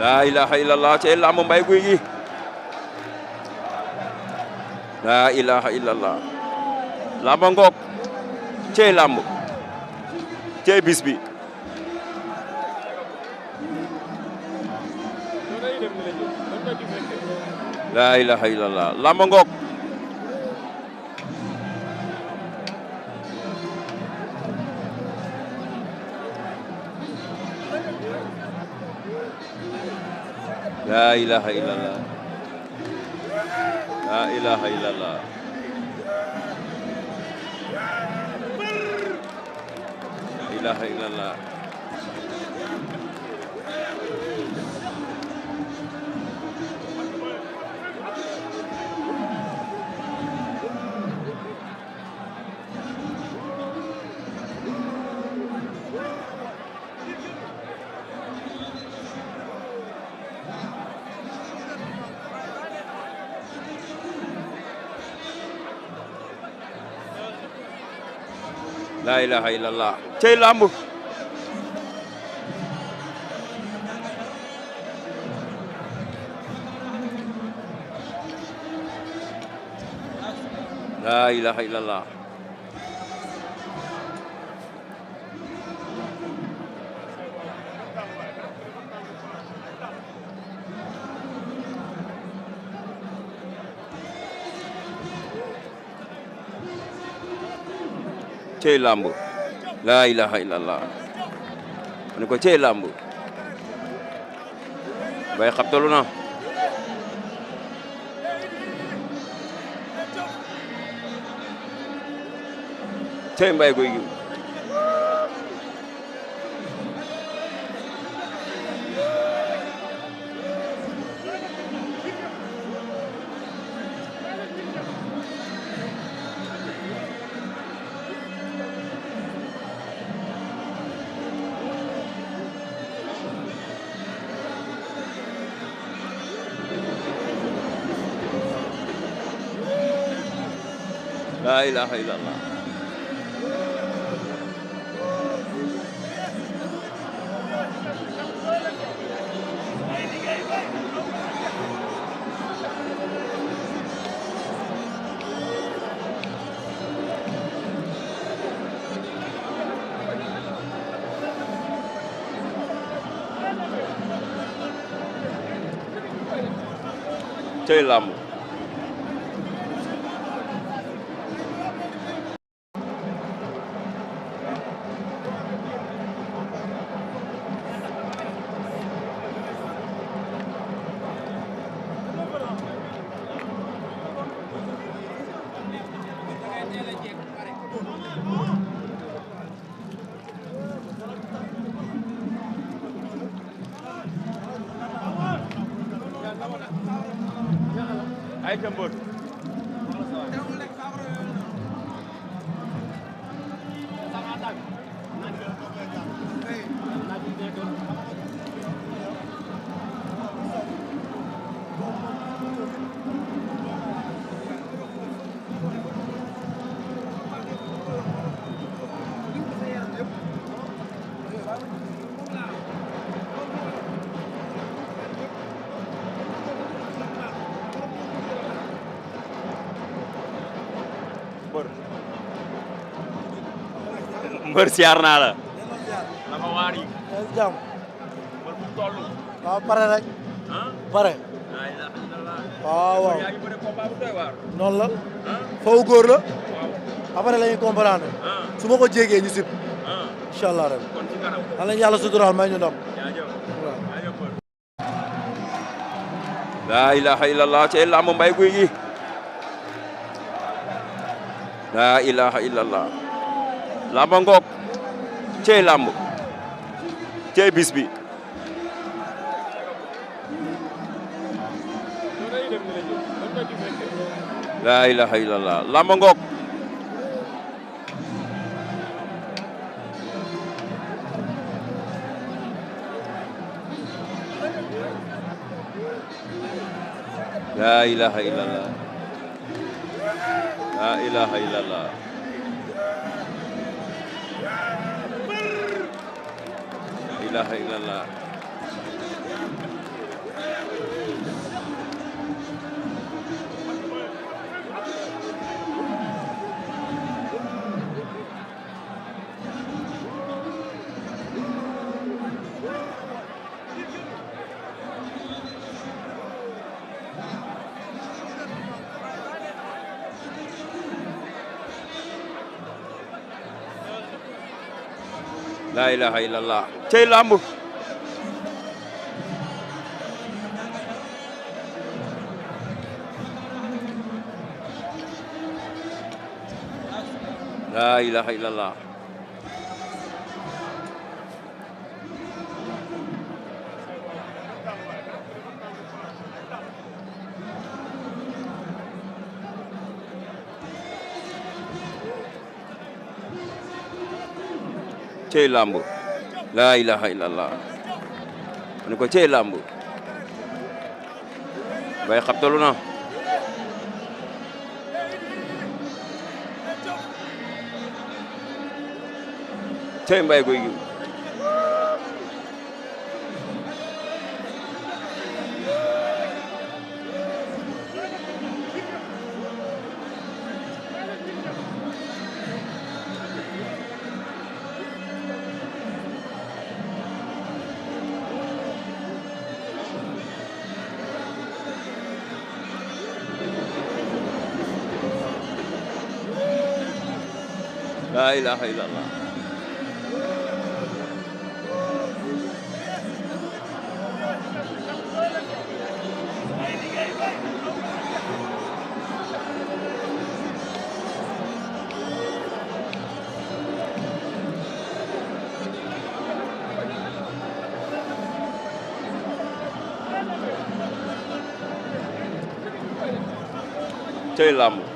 laa ilaha illallah cey lamb Mbaye Gouy Gui laa ilaha illallah lamba ngoog cey lamb cey bis bi laa ilaha illallah lamba ngoog laa ilaha illallah laa ilaha illallah laa ilaha illallah laa ilaha illallah cey lamb laa ilaha illallah cey lamb laa ilaha illallah ni ko cey lamb Mbaye xabtalu na cey Mbaye Gouy Gui laa ilaha illallah cey lamb ay tambor mbër siyaar naa la naka waar yi jàmm mbër bu toll waaw pare rek pare waaw waaw yaa ngi bëre combat bu doy waar noonu la faw góor la après la ñuy comprendre su ma ko jégee ñu sib incha allah rek kon ci kanam nan lañ yàlla suturaal may ñu ndam laa ilaha illallah cey lamb Mbaye Gouy Gui laa ilaha illallah lamba ngoog cey lamb cey bis bi laa ilaha illallah lamba ngoog laa ilaha illallah laa ilaha illallah laa ilaha illallah laa ilaha illallah cey lamb laa ilaha illallah cey lamb laa ilaha illallah ni ko cey lamb bay xabtalu na cey mbay guy gi laa ilaha illallah cey lamb